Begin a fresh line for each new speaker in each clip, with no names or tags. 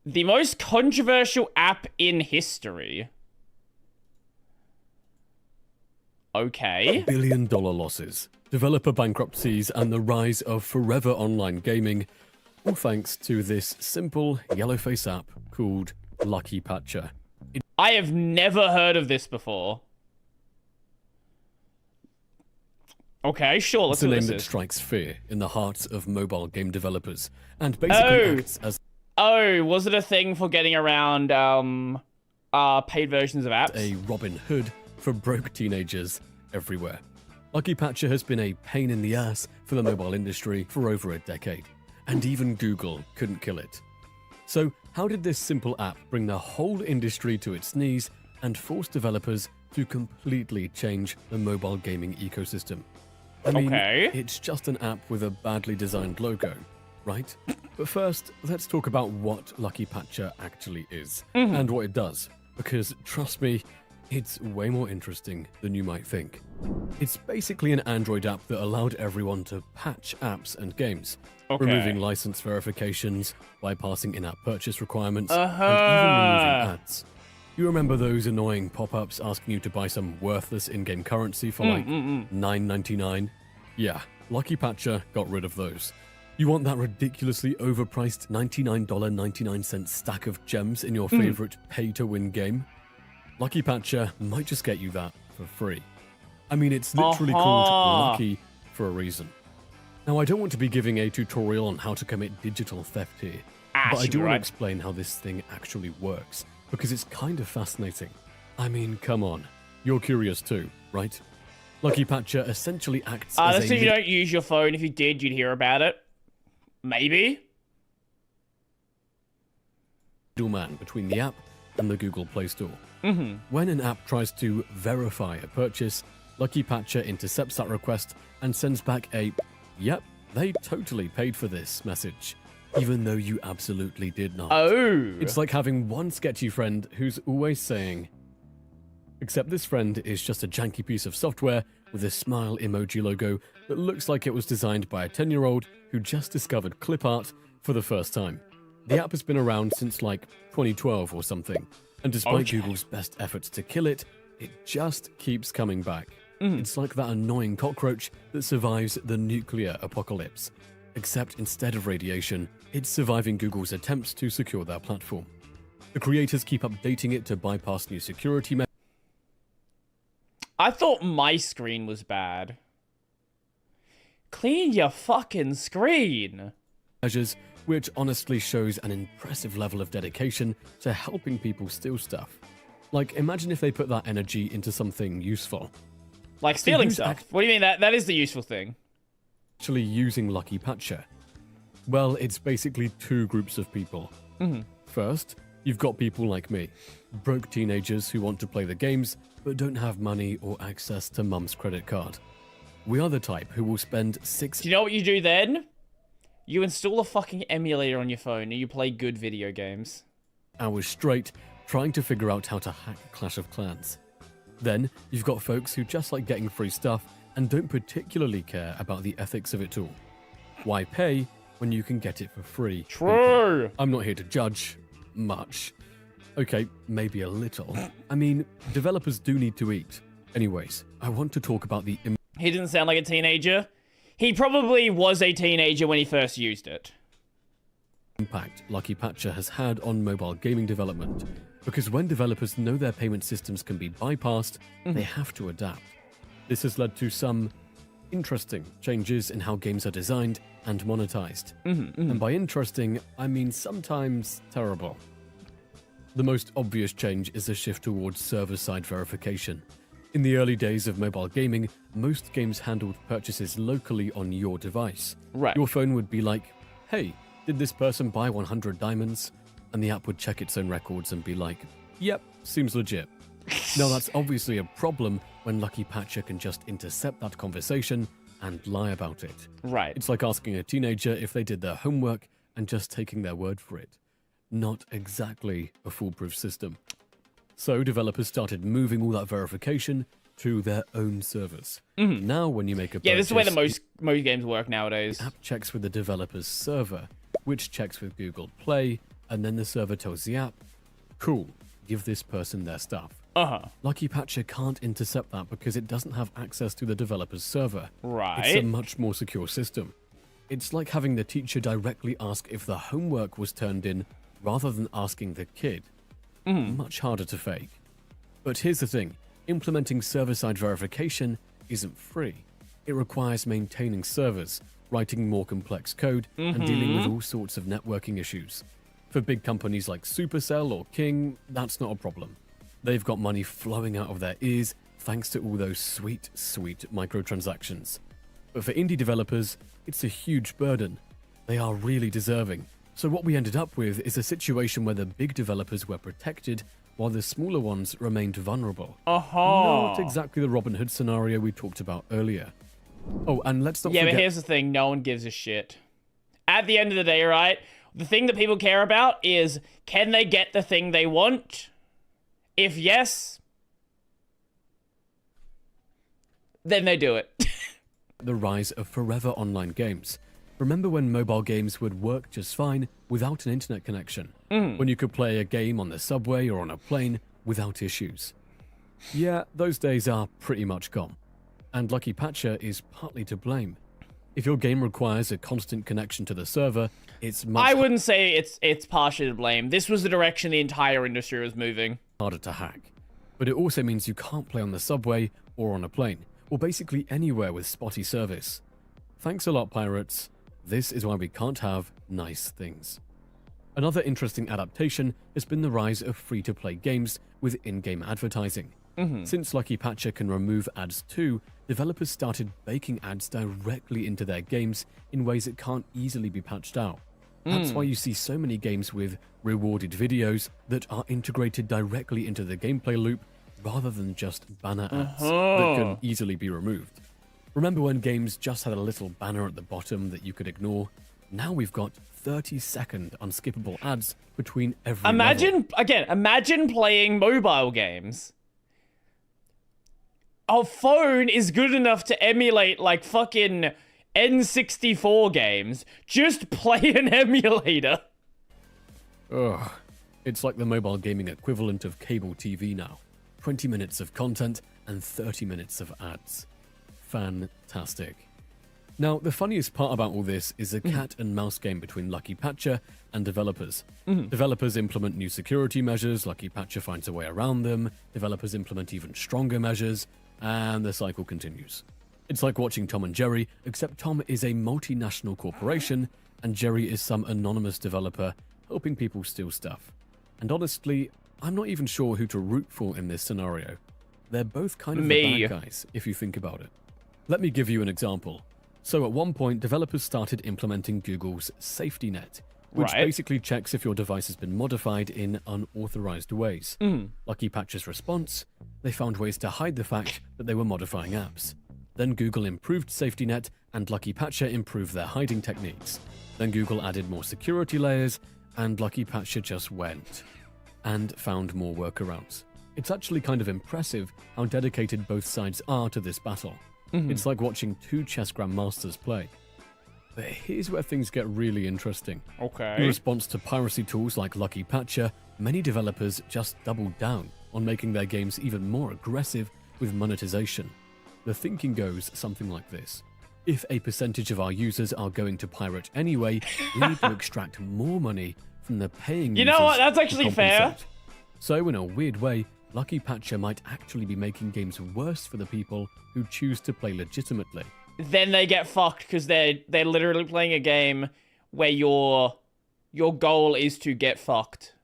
The most controversial app in history. Okay.
Billion-dollar losses, developer bankruptcies, and the rise of forever online gaming, all thanks to this simple yellow-face app called Lucky Patcher.
I have never heard of this before. Okay, sure, let's
It's a
see what
name
this
that
is.
strikes fear in the hearts of mobile game developers, and basically acts as
Oh, was it a thing for getting around paid versions of apps?
a Robin Hood for broke teenagers everywhere. Lucky Patcher has been a pain in the ass for the mobile industry for over a decade, and even Google couldn't kill it. So how did this simple app bring the whole industry to its knees and force developers to completely change the mobile gaming ecosystem? I mean,
Okay.
it's just an app with a badly designed logo, right? But first, let's talk about what Lucky Patcher actually is and what it does, because trust me, it's way more interesting than you might think. It's basically an Android app that allowed everyone to patch apps and games, removing license verifications, bypassing in-app purchase requirements, and even removing ads. You remember those annoying pop-ups asking you to buy some worthless in-game currency for like $9.99? Yeah, Lucky Patcher got rid of those. You want that ridiculously overpriced $99.99 stack of gems in your favorite pay-to-win game? Lucky Patcher might just get you that for free. I mean, it's literally called Lucky for a reason. Now, I don't want to be giving a tutorial on how to commit digital theft here, but I do want to explain how this thing actually works, because it's kind of fascinating. I mean, come on. You're curious too, right? Lucky Patcher essentially acts as
that's so you don't use your phone. If you did, you'd hear about it. Maybe?
middleman between the app and the Google Play Store. When an app tries to verify a purchase, Lucky Patcher intercepts that request and sends back a, "Yep, they totally paid for this" message, even though you absolutely did not.
Oh.
It's like having one sketchy friend who's always saying, except this friend is just a janky piece of software with a smile emoji logo that looks like it was designed by a 10-year-old who just discovered clip art for the first time. The app has been around since like 2012 or something, and despite Google's best efforts to kill it, it just keeps coming back. It's like that annoying cockroach that survives the nuclear apocalypse. Except instead of radiation, it's surviving Google's attempts to secure their platform. The creators keep updating it to bypass new security measures.
I thought my screen was bad. Clean your fucking screen.
Which honestly shows an impressive level of dedication to helping people steal stuff. Like, imagine if they put that energy into something useful.
Like stealing stuff. What do you mean? That is the useful thing.
Actually using Lucky Patcher. Well, it's basically two groups of people. First, you've got people like me, broke teenagers who want to play the games but don't have money or access to mum's credit card. We are the type who will spend
Do you know what you do then? You install a fucking emulator on your phone and you play good video games.
hours straight trying to figure out how to hack Clash of Clans. Then, you've got folks who just like getting free stuff and don't particularly care about the ethics of it all. Why pay when you can get it for free?
True.
I'm not here to judge much. Okay, maybe a little. I mean, developers do need to eat. Anyways, I want to talk about the
He didn't sound like a teenager. He probably was a teenager when he first used it.
impact Lucky Patcher has had on mobile gaming development. Because when developers know their payment systems can be bypassed, they have to adapt. This has led to some interesting changes in how games are designed and monetized. And by interesting, I mean sometimes terrible. The most obvious change is a shift towards server-side verification. In the early days of mobile gaming, most games handled purchases locally on your device.
Right.
Your phone would be like, "Hey, did this person buy 100 diamonds?" And the app would check its own records and be like, "Yep, seems legit." Now that's obviously a problem when Lucky Patcher can just intercept that conversation and lie about it.
Right.
It's like asking a teenager if they did their homework and just taking their word for it. Not exactly a foolproof system. So developers started moving all that verification to their own servers. Now when you make a purchase,
Yeah, this is the way that most games work nowadays.
the app checks with the developer's server, which checks with Google Play, and then the server tells the app, cool, give this person their stuff. Lucky Patcher can't intercept that because it doesn't have access to the developer's server.
Right.
It's a much more secure system. It's like having the teacher directly ask if the homework was turned in rather than asking the kid. Much harder to fake. But here's the thing, implementing server-side verification isn't free. It requires maintaining servers, writing more complex code, and dealing with all sorts of networking issues. For big companies like Supercell or King, that's not a problem. They've got money flowing out of their ears thanks to all those sweet, sweet microtransactions. But for indie developers, it's a huge burden. They are really deserving. So what we ended up with is a situation where the big developers were protected while the smaller ones remained vulnerable. Not exactly the Robin Hood scenario we talked about earlier. Oh, and let's not forget...
Yeah, but here's the thing, no one gives a shit. At the end of the day, right, the thing that people care about is, can they get the thing they want? If yes, then they do it.
The rise of forever online games. Remember when mobile games would work just fine without an internet connection? When you could play a game on the subway or on a plane without issues? Yeah, those days are pretty much gone. And Lucky Patcher is partly to blame. If your game requires a constant connection to the server, it's much
I wouldn't say it's partially to blame. This was the direction the entire industry was moving.
harder to hack. But it also means you can't play on the subway or on a plane, or basically anywhere with spotty service. Thanks a lot, pirates. This is why we can't have nice things. Another interesting adaptation has been the rise of free-to-play games with in-game advertising. Since Lucky Patcher can remove ads too, developers started baking ads directly into their games in ways that can't easily be patched out. That's why you see so many games with rewarded videos that are integrated directly into the gameplay loop rather than just banner ads that can easily be removed. Remember when games just had a little banner at the bottom that you could ignore? Now we've got 30-second unskippable ads between every level.
Imagine playing mobile games. Our phone is good enough to emulate like fucking N64 games. Just play an emulator.
Ugh. It's like the mobile gaming equivalent of cable TV now. 20 minutes of content and 30 minutes of ads. Fantastic. Now, the funniest part about all this is a cat and mouse game between Lucky Patcher and developers. Developers implement new security measures, Lucky Patcher finds a way around them, developers implement even stronger measures, and the cycle continues. It's like watching Tom and Jerry, except Tom is a multinational corporation, and Jerry is some anonymous developer helping people steal stuff. And honestly, I'm not even sure who to root for in this scenario. They're both kind of the bad guys, if you think about it. Let me give you an example. So at one point, developers started implementing Google's safety net, which basically checks if your device has been modified in unauthorized ways. Lucky Patcher's response, they found ways to hide the fact that they were modifying apps. Then Google improved safety net, and Lucky Patcher improved their hiding techniques. Then Google added more security layers, and Lucky Patcher just went and found more workarounds. It's actually kind of impressive how dedicated both sides are to this battle. It's like watching two chess grandmasters play. But here's where things get really interesting. In response to piracy tools like Lucky Patcher, many developers just doubled down on making their games even more aggressive with monetization. The thinking goes something like this. If a percentage of our users are going to pirate anyway, we need to extract more money from the paying users.
You know what? That's actually fair.
So in a weird way, Lucky Patcher might actually be making games worse for the people who choose to play legitimately.
Then they get fucked because they're literally playing a game where your goal is to get fucked.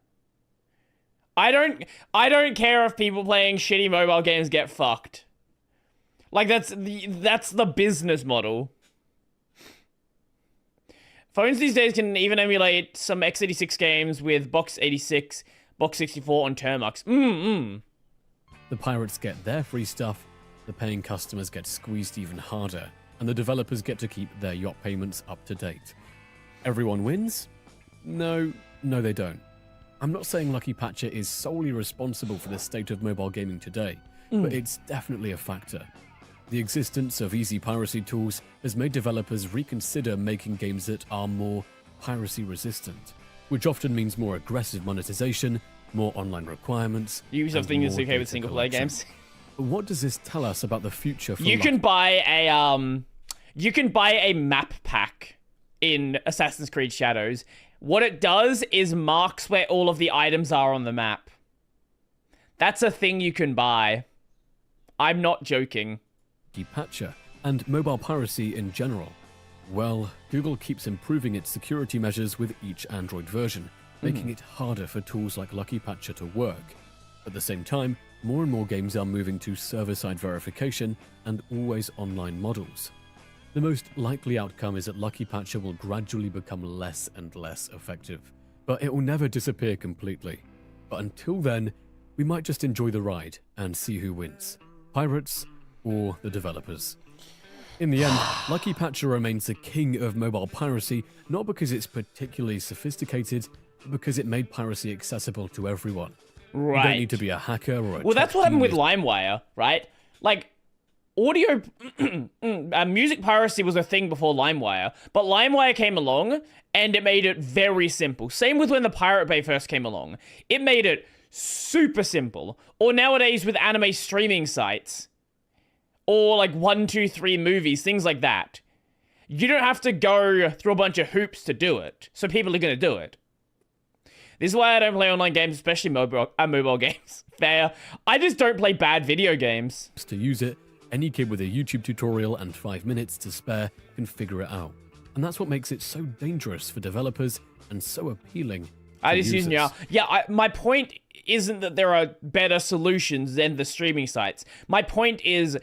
I don't care if people playing shitty mobile games get fucked. Like that's the business model. Phones these days can even emulate some x86 games with Box 86, Box 64 on Termux.
The pirates get their free stuff, the paying customers get squeezed even harder, and the developers get to keep their yacht payments up to date. Everyone wins? No, they don't. I'm not saying Lucky Patcher is solely responsible for the state of mobile gaming today, but it's definitely a factor. The existence of easy piracy tools has made developers reconsider making games that are more piracy resistant. which often means more aggressive monetization, more online requirements.
Ubisoft
and
thinks it's
more
okay with
data
single-player
collection.
games.
But what does this tell us about the future for
You can buy a map pack in Assassin's Creed Shadows. What it does is marks where all of the items are on the map. That's a thing you can buy. I'm not joking.
Lucky Patcher and mobile piracy in general? Well, Google keeps improving its security measures with each Android version, making it harder for tools like Lucky Patcher to work. At the same time, more and more games are moving to server-side verification and always online models. The most likely outcome is that Lucky Patcher will gradually become less and less effective, but it will never disappear completely. But until then, we might just enjoy the ride and see who wins, pirates or the developers. In the end, Lucky Patcher remains the king of mobile piracy, not because it's particularly sophisticated, but because it made piracy accessible to everyone.
Right.
You don't need to be a hacker or a
Well, that's
tech
what happened with
genius.
LimeWire, right? Like, audio... music piracy was a thing before LimeWire, but LimeWire came along, and it made it very simple. Same with when the Pirate Bay first came along. It made it super simple. Or nowadays with anime streaming sites. Or like 123 movies, things like that. You don't have to go through a bunch of hoops to do it. So people are going to do it. This is why I don't play online games, especially mobile games. Fair. I just don't play bad video games.
To use it, any kid with a YouTube tutorial and 5 minutes to spare can figure it out. And that's what makes it so dangerous for developers and so appealing.
I just use now. Yeah, my point isn't that there are better solutions than the streaming sites. My point is,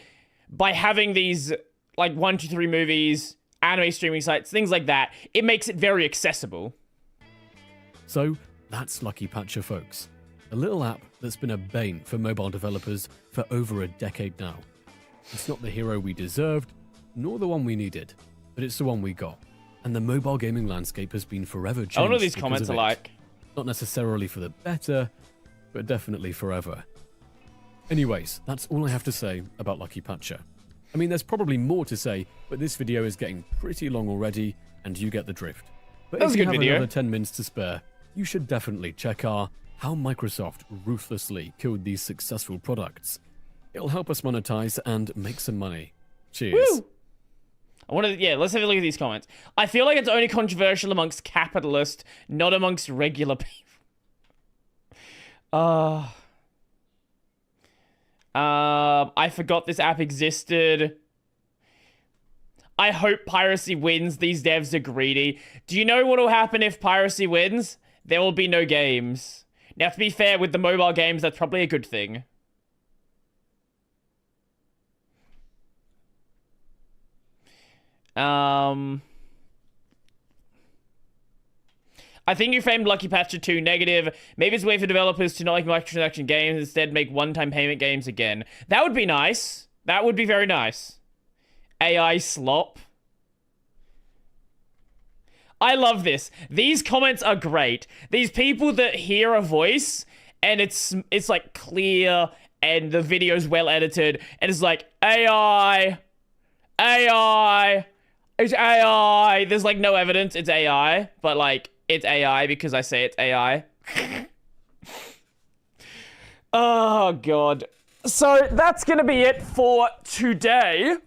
by having these like 123 movies, anime streaming sites, things like that, it makes it very accessible.
So that's Lucky Patcher, folks. A little app that's been a bane for mobile developers for over a decade now. It's not the hero we deserved, nor the one we needed, but it's the one we got. And the mobile gaming landscape has been forever changed.
I wonder what these
because
comments
of
are
it.
like.
Not necessarily for the better, but definitely forever. Anyways, that's all I have to say about Lucky Patcher. I mean, there's probably more to say, but this video is getting pretty long already, and you get the drift. But
That was
if
a
you
good
have
video.
another 10 minutes to spare, you should definitely check our How Microsoft Ruthlessly Killed These Successful Products. It'll help us monetize and make some money. Cheers.
Woo! Let's have a look at these comments. I feel like it's only controversial amongst capitalists, not amongst regular people. I forgot this app existed. I hope Piracy wins. These devs are greedy. Do you know what will happen if Piracy wins? There will be no games. Now, to be fair, with the mobile games, that's probably a good thing. I think you framed Lucky Patcher too negative. Maybe it's a way for developers to not like microtransaction games, instead make one-time payment games again. That would be nice. That would be very nice. AI slop. I love this. These comments are great. These people that hear a voice and it's like clear and the video's well edited and it's like AI, it's AI. There's like no evidence it's AI, but like it's AI because I say it's AI. Oh god. So that's gonna be it for today.